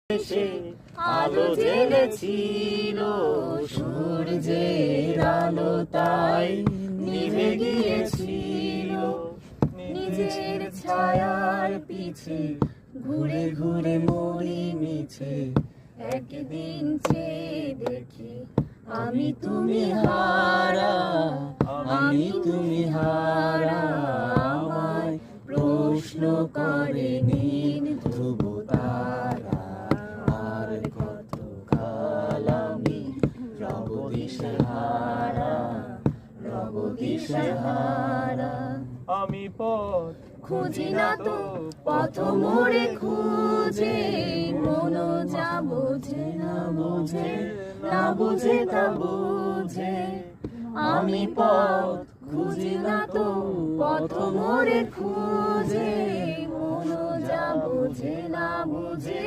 এসে আলো জ্বেলেছিল, সূর্যের আলো তাই নিভে গিয়েছিল। নিজের ছায়ার পিছে ঘুরে ঘুরে মরি মিছে, একদিন চেয়ে দেখি আমি তুমি হারা, আমি তুমি হারা। আমায় প্রশ্ন করে নীল ধ্রুব তারা, আর কত কাল আমি রব দিশেহারা, রব দিশেহারা। আমি পথ খুঁজি না তো পথ মোড়ে খুঁজে, মন যা বোঝে না বোঝে, না বুঝে তা বুঝে। আমি পথ খুঁজি না তো পথ মোড়ে খুঁজে, মন যা বোঝে না বুঝে।